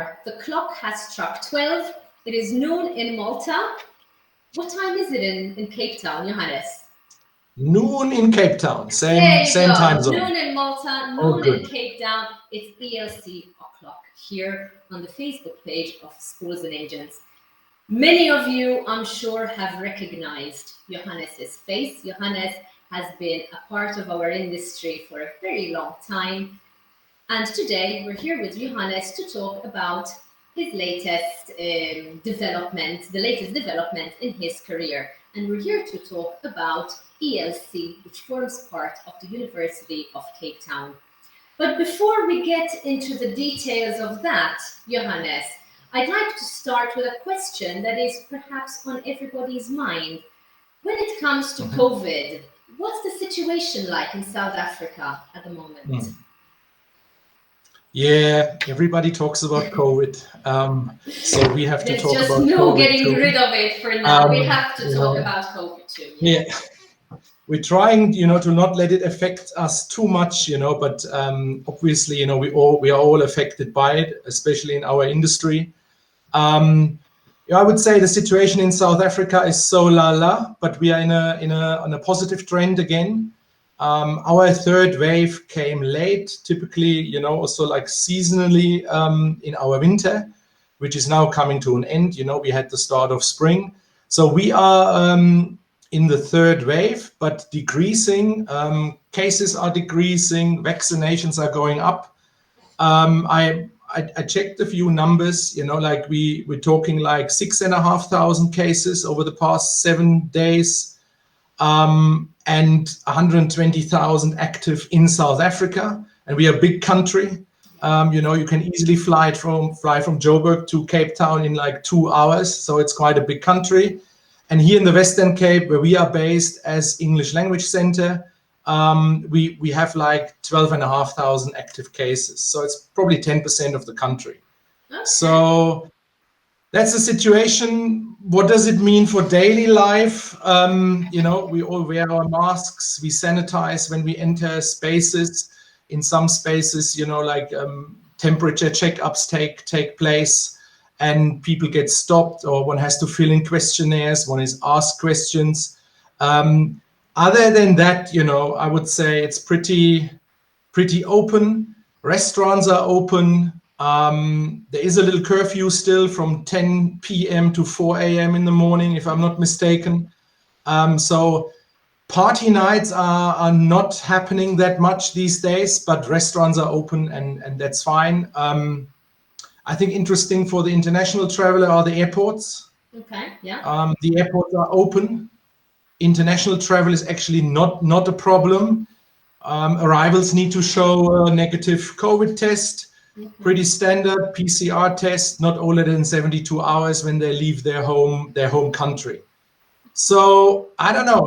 are. The clock has struck 12. It is noon in Malta. What time is it in Cape Town, Johannes? Noon in Cape Town. Same time zone. Noon in Malta, noon in Cape Town. It's ELC o'clock here on the Facebook page of Schools and Agents. Many of you, I'm sure, have recognized Johannes's face. Johannes has been a part of our industry for a very long time. And today we're here with Johannes to talk about his latest development, the latest development in his career. And we're here to talk about ELC, which forms part of the University of Cape Town. But before we get into the details of that, Johannes, I'd like to start with a question that is perhaps on everybody's mind. When it comes to COVID, what's the situation like in South Africa at the moment? Yeah, everybody talks about COVID. So we have to talk about COVID. There's just no getting rid of it for now. We have to talk about COVID too. Yeah. We're trying, to not let it affect us too much, but obviously, we are all affected by it, especially in our industry. I would say the situation in South Africa is so la, but we are on a positive trend again. Our third wave came late, typically, also like seasonally in our winter, which is now coming to an end. We had the start of spring. So we are in the third wave, but decreasing. Cases are decreasing, vaccinations are going up. I checked a few numbers, like we're talking like 6,500 cases over the past 7 days, and 120,000 active in South Africa. And we are a big country. You can easily fly from Joburg to Cape Town in like 2 hours. So it's quite a big country. And here in the Western Cape, where we are based as English Language Centre, we have like 12,500 active cases. So it's probably 10% of the country. Okay. So that's the situation. What does it mean for daily life? We all wear our masks. We sanitize when we enter spaces. In some spaces, temperature checkups take place, and people get stopped, or one has to fill in questionnaires. One is asked questions. Other than that, I would say it's pretty open. Restaurants are open. There is a little curfew still from 10 p.m. to 4 a.m. in the morning, if I'm not mistaken. So party nights are not happening that much these days, but restaurants are open, and that's fine. I think interesting for the international traveler are the airports. Okay, yeah. The airports are open. International travel is actually not a problem. Arrivals need to show a negative COVID test. Pretty standard PCR test, not older than 72 hours when they leave their home country. So I don't know,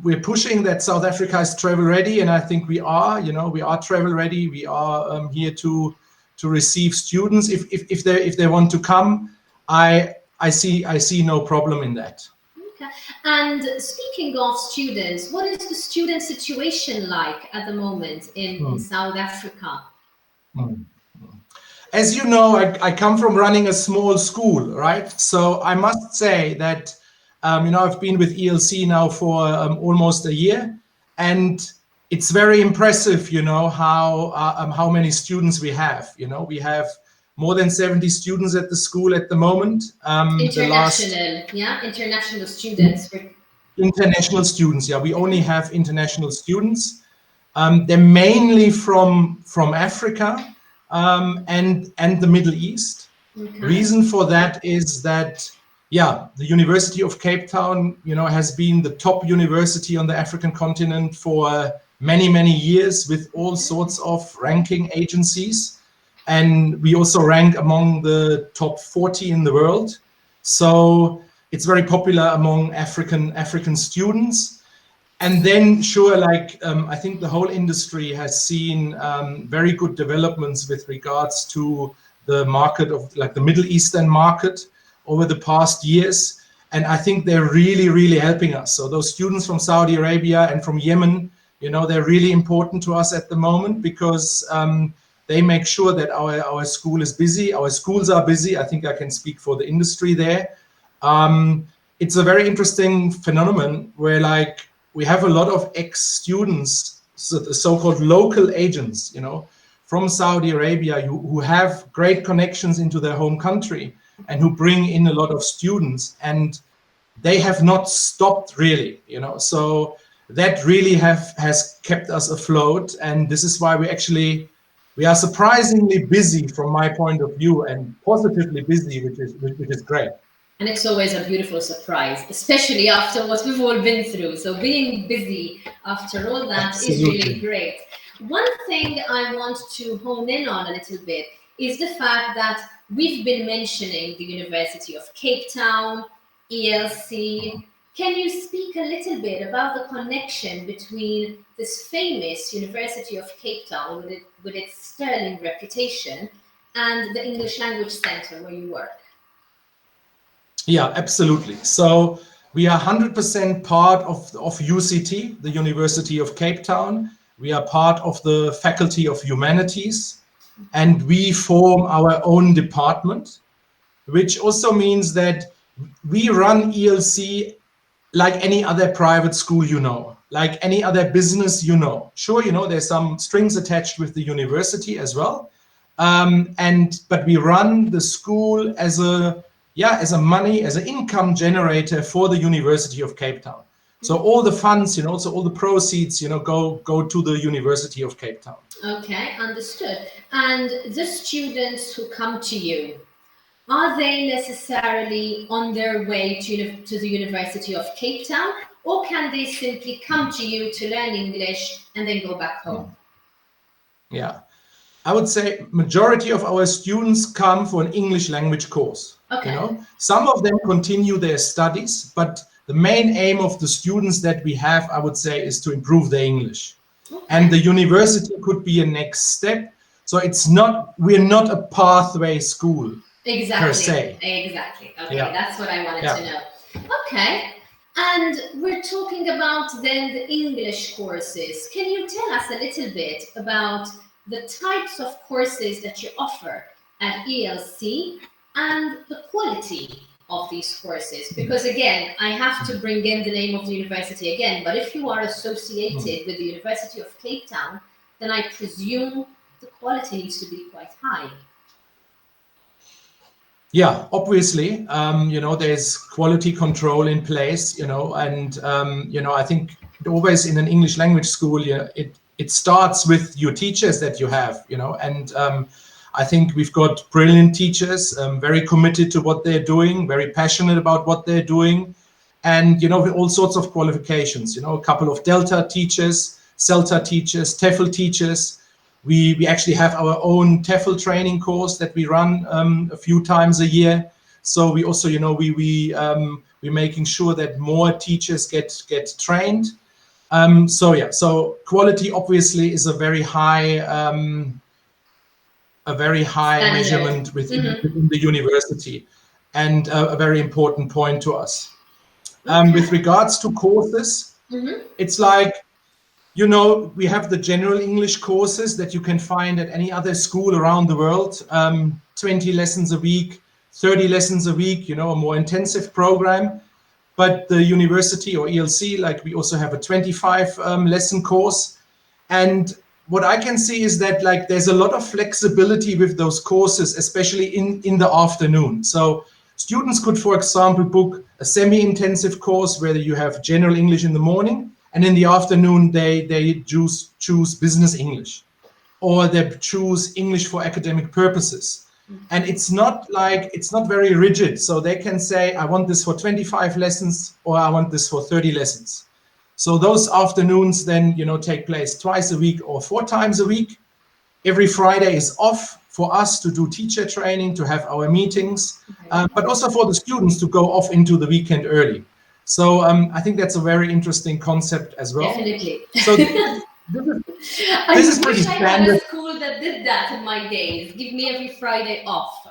we're pushing that South Africa is travel ready, and I think we are. We are travel ready. We are here to receive students if they want to come. I see no problem in that. Okay. And speaking of students, what is the student situation like at the moment in South Africa? As you know, I come from running a small school, right? So I must say that, I've been with ELC now for almost a year, and it's very impressive, how many students we have. We have more than 70 students at the school at the moment. International students. International students, yeah. We only have international students. They're mainly from Africa and the Middle East. Okay. Reason for that is that, the University of Cape Town, has been the top university on the African continent for many, many years with all sorts of ranking agencies. And we also rank among the top 40 in the world. So it's very popular among African students. And then, sure, I think the whole industry has seen very good developments with regards to the market of the Middle Eastern market over the past years. And I think they're really, really helping us. So those students from Saudi Arabia and from Yemen, they're really important to us at the moment, because They make sure that our school is busy, our schools are busy. I think I can speak for the industry there. It's a very interesting phenomenon where like we have a lot of ex-students, so the so-called local agents, from Saudi Arabia who have great connections into their home country and who bring in a lot of students, and they have not stopped really, so that really has kept us afloat. And this is why we are surprisingly busy from my point of view, and positively busy, which is great. And it's always a beautiful surprise, especially after what we've all been through. So being busy after all that is really great. One thing I want to hone in on a little bit is the fact that we've been mentioning the University of Cape Town, ELC. Can you speak a little bit about the connection between this famous University of Cape Town with its sterling reputation and the English Language Centre where you work? Yeah, absolutely. So we are 100% part of UCT, the University of Cape Town. We are part of the Faculty of Humanities, and we form our own department, which also means that we run ELC like any other private school, like any other business, Sure, there's some strings attached with the university as well. But we run the school as an income generator for the University of Cape Town. So all the funds, so all the proceeds, go to the University of Cape Town. Okay, understood. And the students who come to you, are they necessarily on their way to the University of Cape Town, or can they simply come to you to learn English and then go back home? Yeah, I would say majority of our students come for an English language course. Okay. Some of them continue their studies, but the main aim of the students that we have, I would say, is to improve their English. Okay. And the university could be a next step. So we're not a pathway school. Exactly. Per se. Exactly. Okay, yeah. That's what I wanted to know. Okay. And we're talking about then the English courses. Can you tell us a little bit about the types of courses that you offer at ELC and the quality of these courses? Because again, I have to bring in the name of the university again, but if you are associated with the University of Cape Town, then I presume the quality needs to be quite high. Yeah, obviously, there's quality control in place, and, I think always in an English language school, it starts with your teachers that you have, and I think we've got brilliant teachers, very committed to what they're doing, very passionate about what they're doing, and, with all sorts of qualifications, a couple of Delta teachers, CELTA teachers, TOEFL teachers. We actually have our own TOEFL training course that we run a few times a year. So we also, we're making sure that more teachers get trained. So quality obviously is a very high measurement within the university, and a very important point to us. Okay. With regards to courses, it's like, we have the general English courses that you can find at any other school around the world, 20 lessons a week, 30 lessons a week, a more intensive program. But the university or ELC, like we also have a 25 lesson course. And what I can see is that like there's a lot of flexibility with those courses, especially in the afternoon. So students could, for example, book a semi-intensive course where you have general English in the morning, and in the afternoon, they choose business English, or they choose English for academic purposes. And it's not very rigid. So they can say, I want this for 25 lessons, or I want this for 30 lessons. So those afternoons then, take place twice a week or 4 times a week. Every Friday is off for us to do teacher training, to have our meetings, but also for the students to go off into the weekend early. So I think that's a very interesting concept as well. Definitely. So this is pretty standard. I had a school that did that in my days. Give me every Friday off.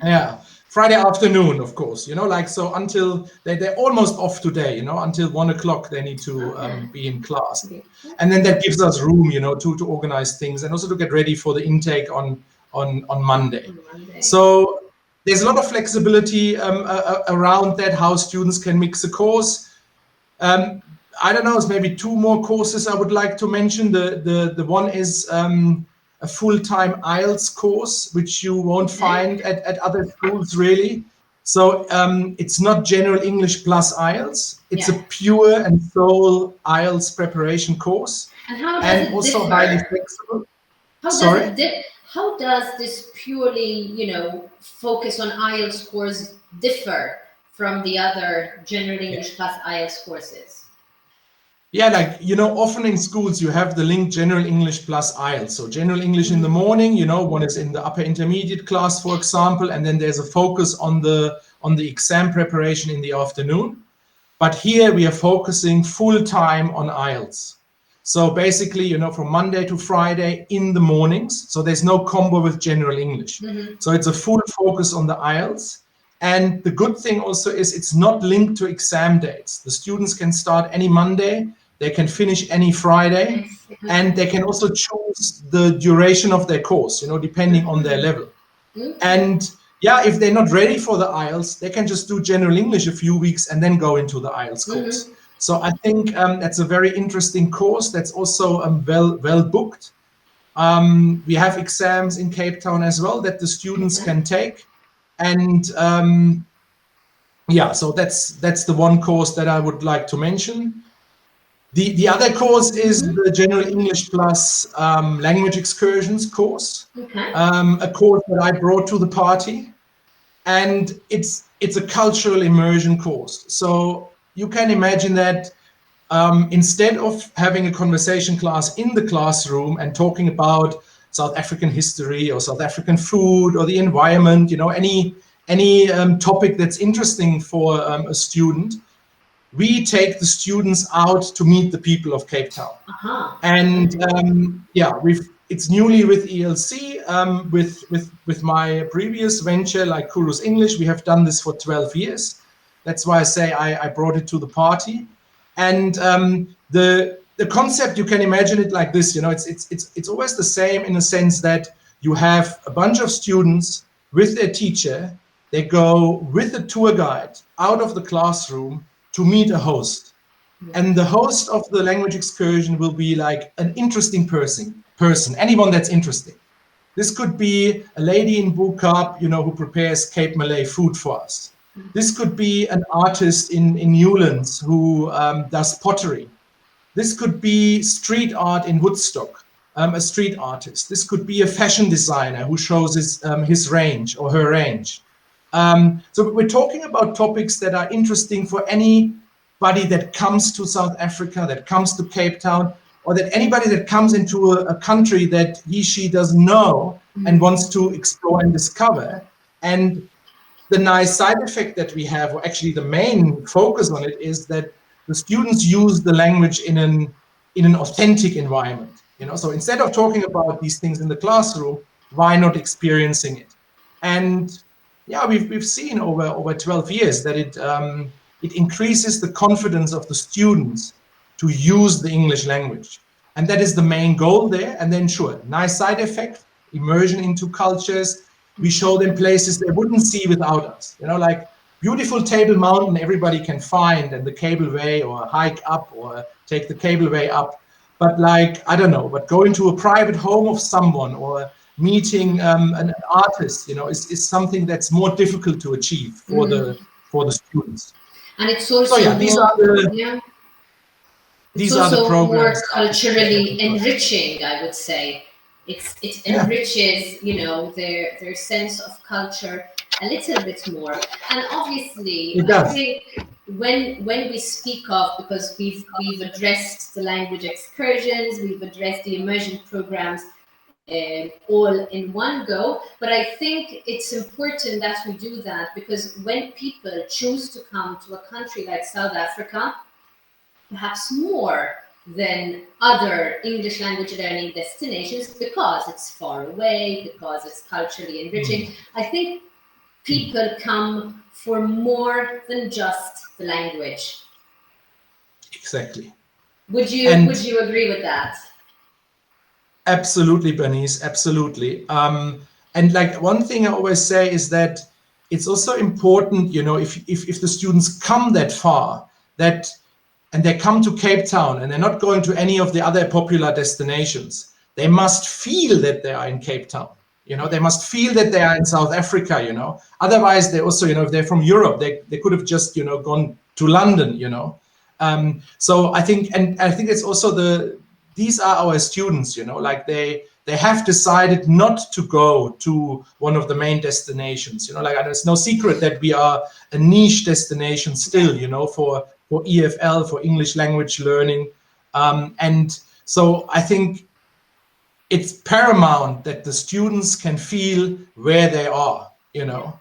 Yeah. Friday afternoon, of course, like, so until they're almost off today, until 1 o'clock they need to be in class. Okay. And then that gives us room, to organize things and also to get ready for the intake on Monday. So there's a lot of flexibility around that, how students can mix a course. I don't know, it's maybe 2 more courses I would like to mention. The one is a full-time IELTS course, which you won't find at other schools really. So it's not general English plus IELTS. It's a pure and sole IELTS preparation course. And how does it also differ? Highly flexible. How does this purely, focus on IELTS course differ from the other general English plus IELTS courses? Yeah, like, often in schools you have the link general English plus IELTS. So general English in the morning, one is in the upper intermediate class, for example, and then there's a focus on the exam preparation in the afternoon. But here we are focusing full time on IELTS. So basically, from Monday to Friday in the mornings. So there's no combo with general English. So it's a full focus on the IELTS. And the good thing also is it's not linked to exam dates. The students can start any Monday, they can finish any Friday, and they can also choose the duration of their course, depending on their level. And yeah, if they're not ready for the IELTS, they can just do general English a few weeks and then go into the IELTS course. So I think that's a very interesting course that's also well booked. We have exams in Cape Town as well that the students can take. And yeah, so that's the one course that I would like to mention. The other course is the General English Plus Language Excursions course, a course that I brought to the party, and it's a cultural immersion course. So you can imagine that instead of having a conversation class in the classroom and talking about South African history or South African food or the environment, any topic that's interesting for a student, we take the students out to meet the people of Cape Town. And yeah, it's newly with ELC, with my previous venture like Kuru's English. We have done this for 12 years. That's why I say I brought it to the party. And the concept, you can imagine it like this, it's always the same in a sense that you have a bunch of students with their teacher. They go with the tour guide out of the classroom to meet a host. And the host of the language excursion will be like an interesting person, anyone that's interesting. This could be a lady in Bukab, who prepares Cape Malay food for us. This could be an artist in Newlands who does pottery. This could be street art in Woodstock, a street artist. This could be a fashion designer who shows his range or her range. So we're talking about topics that are interesting for anybody that comes to South Africa, that comes to Cape Town, or that anybody that comes into a country that she doesn't know and wants to explore and discover. And the nice side effect that we have, or actually the main focus on it, is that the students use the language in an authentic environment. So instead of talking about these things in the classroom, why not experiencing it? And yeah, we've seen over 12 years that it increases the confidence of the students to use the English language. And that is the main goal there. And then sure, nice side effect, immersion into cultures. We show them places they wouldn't see without us. Like beautiful Table Mountain, everybody can find, and the cableway, or hike up or take the cableway up. But like, I don't know, but going to a private home of someone or meeting an artist, is something that's more difficult to achieve for the students. And it's also these are the programs. More culturally enriching, I would say. It enriches, their sense of culture a little bit more. And obviously, I think when we speak of, because we've addressed the language excursions, we've addressed the immersion programs, all in one go, but I think it's important that we do that, because when people choose to come to a country like South Africa, perhaps more than other English language learning destinations, because it's far away, because it's culturally enriching, I think people come for more than just the language. Exactly. Would you agree with that? Absolutely, Bernice, absolutely. And like one thing I always say is that it's also important, you know, if the students come that far, that and they come to Cape Town and they're not going to any of the other popular destinations, they must feel that they are in Cape Town. You know, they must feel that they are in South Africa, you know. Otherwise, they also, you know, if they're from Europe, they could have just, you know, gone to London, you know. So I think, and I think it's also these are our students, you know, like they have decided not to go to one of the main destinations, you know, like it's no secret that we are a niche destination still, you know, for EFL, for English language learning. And so I think it's paramount that the students can feel where they are, you know.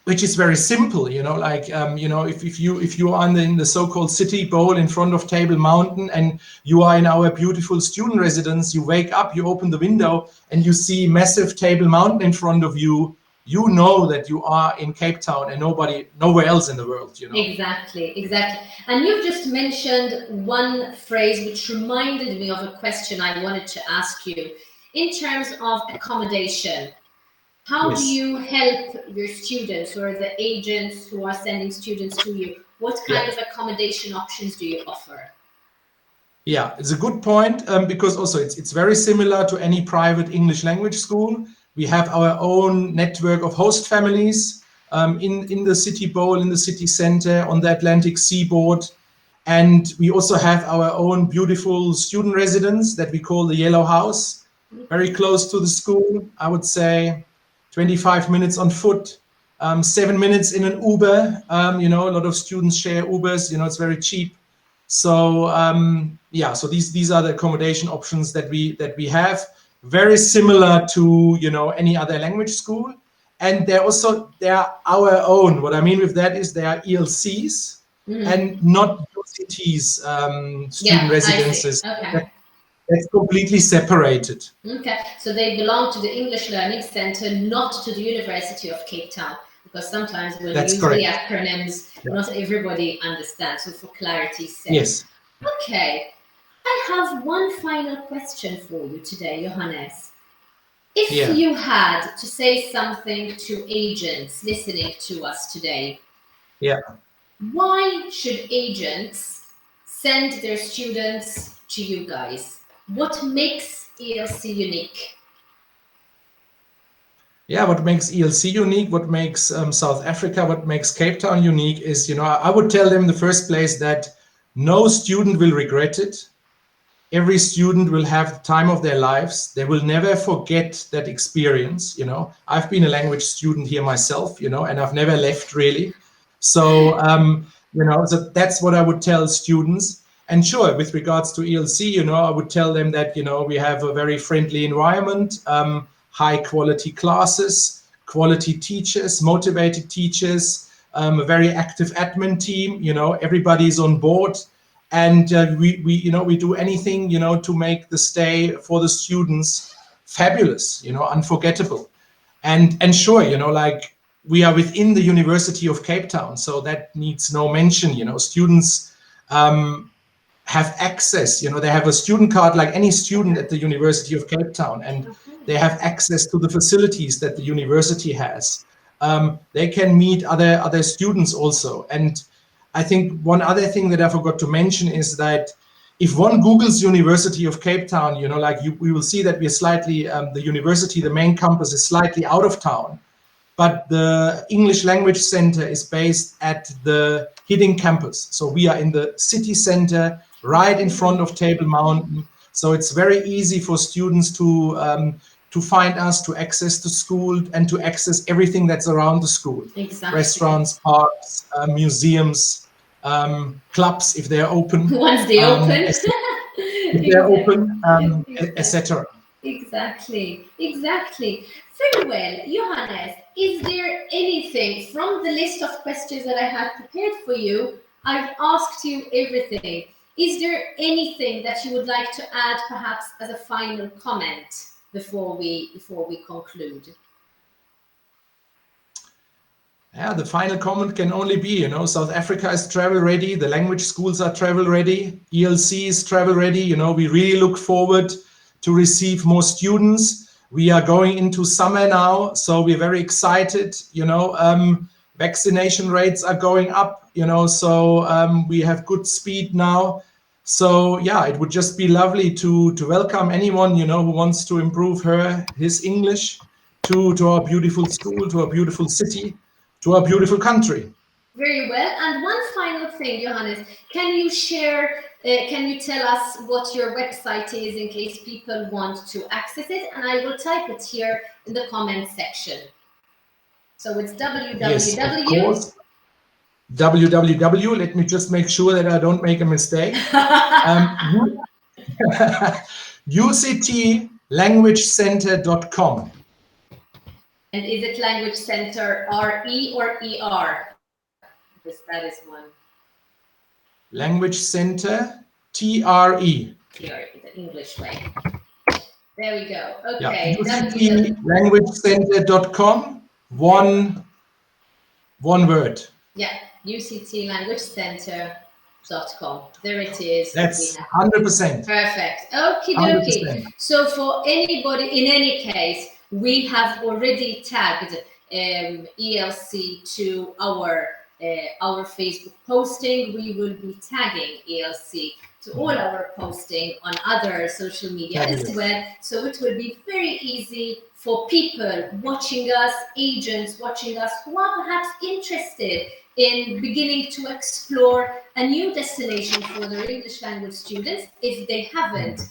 Which is very simple, you know, like you know, if you are in the so-called city bowl in front of Table Mountain and you are in our beautiful student residence, you wake up, you open the window and you see massive Table Mountain in front of you, you know that you are in Cape Town and nowhere else in the world, you know. Exactly. And you've just mentioned one phrase which reminded me of a question I wanted to ask you in terms of accommodation. How do you help your students or the agents who are sending students to you? What kind of accommodation options do you offer? Yeah, it's a good point, because also it's very similar to any private English language school. We have our own network of host families in the city bowl, in the city center, on the Atlantic seaboard. And we also have our own beautiful student residence that we call the Yellow House, very close to the school. I would say 25 minutes on foot, 7 minutes in an Uber. You know, a lot of students share Ubers, you know, it's very cheap. So yeah, so these are the accommodation options that we have, very similar to, you know, any other language school. And they're our own. What I mean with that is they are ELCs and not UCT's student residences. Okay. That's completely separated. Okay, so they belong to the English Learning Centre, not to the University of Cape Town, because sometimes when we That's use correct. the acronyms, not everybody understands. So for clarity's sake. Yes. Okay, I have one final question for you today, Johannes. If you had to say something to agents listening to us today, why should agents send their students to you guys? What makes ELC unique? Yeah, what makes ELC unique, what makes South Africa, what makes Cape Town unique is, you know, I would tell them in the first place that no student will regret it. Every student will have the time of their lives. They will never forget that experience. You know, I've been a language student here myself, you know, and I've never left really. So, you know, so that's what I would tell students. And sure, with regards to ELC, you know, I would tell them that, you know, we have a very friendly environment, high quality classes, quality teachers, motivated teachers, a very active admin team, you know, everybody's on board. And we do anything, you know, to make the stay for the students fabulous, you know, unforgettable. And sure, you know, like we are within the University of Cape Town, so that needs no mention. You know, students have access, you know, they have a student card like any student at the University of Cape Town, and they have access to the facilities that the university has. They can meet other students also. And I think one other thing that I forgot to mention is that if one Googles University of Cape Town, you know, like we will see that we're slightly, the university, the main campus is slightly out of town, but the English Language Centre is based at the hidden campus. So we are in the city center, right in front of Table Mountain. So it's very easy for students to find us, to access the school, and to access everything that's around the school. Exactly. Restaurants, parks, museums, clubs if they're open. Once they open. If they're open, etc. Exactly. Very well. Johannes, is there anything from the list of questions that I had prepared for you? I've asked you everything. Is there anything that you would like to add, perhaps as a final comment before we conclude? Yeah, the final comment can only be, you know, South Africa is travel ready. The language schools are travel ready. ELC is travel ready. You know, we really look forward to receive more students. We are going into summer now, so we're very excited. You know, vaccination rates are going up. You know, so we have good speed now. So yeah, it would just be lovely to welcome anyone, you know, who wants to improve his English to our beautiful school, to our beautiful city, to our beautiful country. Very well. And one final thing, Johannes, can you share, can you tell us what your website is in case people want to access it? And I will type it here in the comment section. So it's www. Yes, of course. www. Let me just make sure that I don't make a mistake. UCTLanguageCentre.com. And is it Language Center RE or ER? Because that is one. Language Centre, TRE. TRE, the English way. There we go. Yeah. Okay. UCTLanguageCentre.com. One word. Yeah. UCTLanguageCenter.com. There it is. That's 100%. Perfect. Okie dokie. So for anybody, in any case, we have already tagged ELC to our Facebook posting. We will be tagging ELC to all our posting on other social media as well. So it will be very easy for people watching us, agents watching us, who are perhaps interested in beginning to explore a new destination for their English language students if they haven't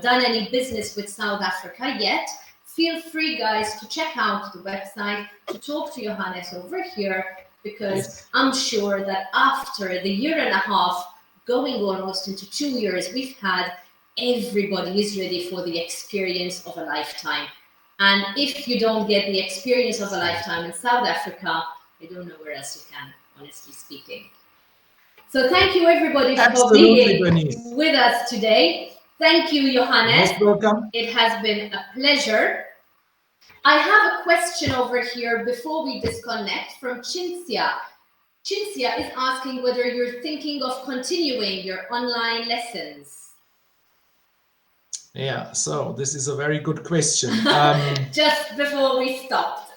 done any business with South Africa yet. Feel free, guys, to check out the website, to talk to Johannes over here, because I'm sure that after the year and a half, going almost into 2 years we've had, everybody is ready for the experience of a lifetime. And if you don't get the experience of a lifetime in South Africa, I don't know where else you can, honestly speaking. So thank you, everybody, for being with us today. Thank you, Johannes. Most welcome. It has been a pleasure. I have a question over here before we disconnect from Cinzia. Cinzia is asking whether you're thinking of continuing your online lessons. Yeah, so this is a very good question. Just before we stopped.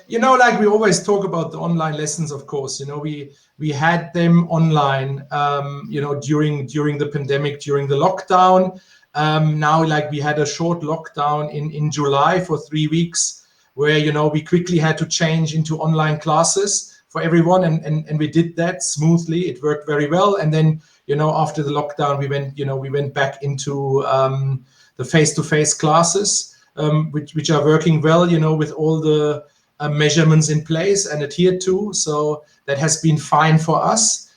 You know, like we always talk about the online lessons, of course, you know, we had them online, you know, during the pandemic, during the lockdown. Now, like we had a short lockdown in July for 3 weeks where, you know, we quickly had to change into online classes for everyone. And we did that smoothly. It worked very well. And then, you know, after the lockdown, we went back into the face-to-face classes, which are working well, you know, with all the measurements in place and adhered to. So that has been fine for us.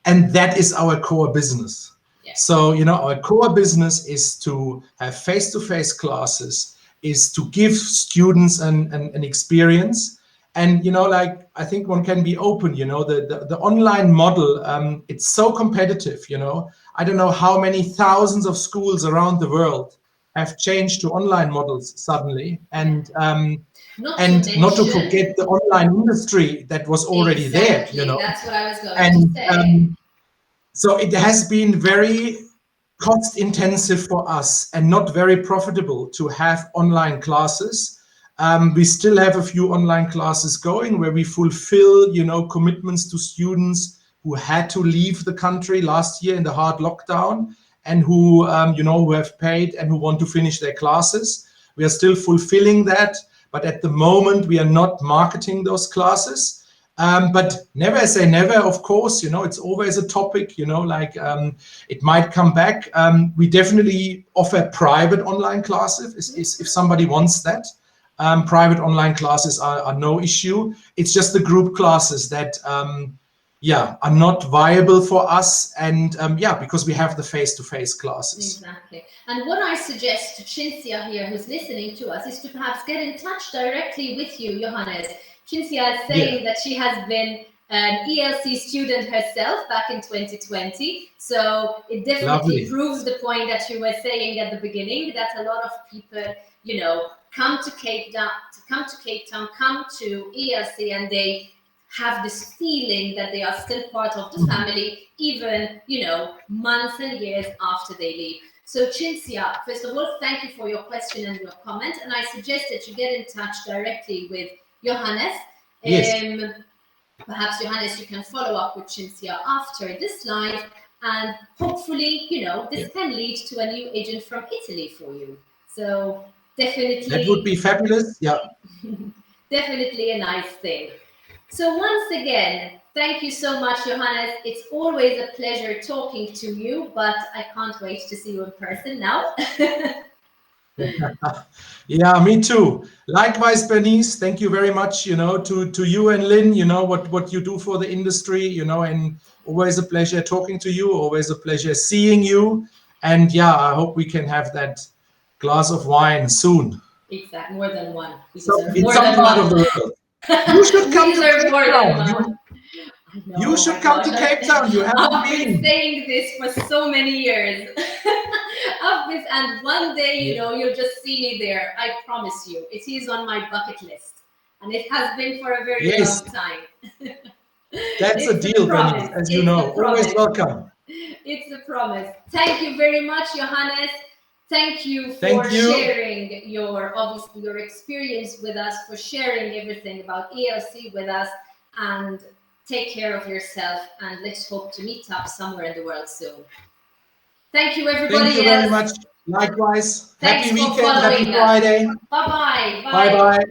And that is our core business. Yeah. So, you know, our core business is to have face-to-face classes, is to give students an experience. And, you know, like, I think one can be open, you know, the online model, it's so competitive, you know. I don't know how many thousands of schools around the world have changed to online models suddenly. And not to forget the online industry that was already there, you know. That's what I was going to say. So it has been very cost intensive for us and not very profitable to have online classes. We still have a few online classes going where we fulfill, you know, commitments to students who had to leave the country last year in the hard lockdown and who, you know, who have paid and who want to finish their classes. We are still fulfilling that, but at the moment we are not marketing those classes. But never say never, of course, you know, it's always a topic, you know, like it might come back. We definitely offer private online classes if somebody wants that. Private online classes are no issue. It's just the group classes that, are not viable for us. And because we have the face-to-face classes. Exactly. And what I suggest to Cinzia here, who's listening to us, is to perhaps get in touch directly with you, Johannes. Cinzia is saying that she has been an ELC student herself back in 2020. So it definitely proves the point that you were saying at the beginning, that a lot of people, you know, come to Cape Town, come to ELC, and they have this feeling that they are still part of the family, even, you know, months and years after they leave. So Cinzia, first of all, thank you for your question and your comment. And I suggest that you get in touch directly with Johannes. Yes. Perhaps, Johannes, you can follow up with Cinzia after this live. And hopefully, you know, this can lead to a new agent from Italy for you. So definitely. That would be fabulous. Yeah. Definitely a nice thing. So once again, thank you so much, Johannes. It's always a pleasure talking to you, but I can't wait to see you in person now. Yeah, me too. Likewise, Bernice, thank you very much, you know, to you and Lynn, you know, what you do for the industry, you know, and always a pleasure talking to you, always a pleasure seeing you. And yeah, I hope we can have that glass of wine soon. Exactly, more than one. So in some part of the world. You should come to Cape Town. You should come to Cape Town. You haven't I've been been. saying this for so many years. And one day, you know, you'll just see me there. I promise you. It is on my bucket list. And it has been for a very long time. That's a deal, Bernice, as you know. Always welcome. It's a promise. Thank you very much, Johannes. Thank you for sharing your experience with us, for sharing everything about ELC with us, and take care of yourself, and let's hope to meet up somewhere in the world soon. Thank you, everybody. Thank you very much. Likewise. Thanks happy for weekend. Happy following Friday. Bye-bye. Bye-bye.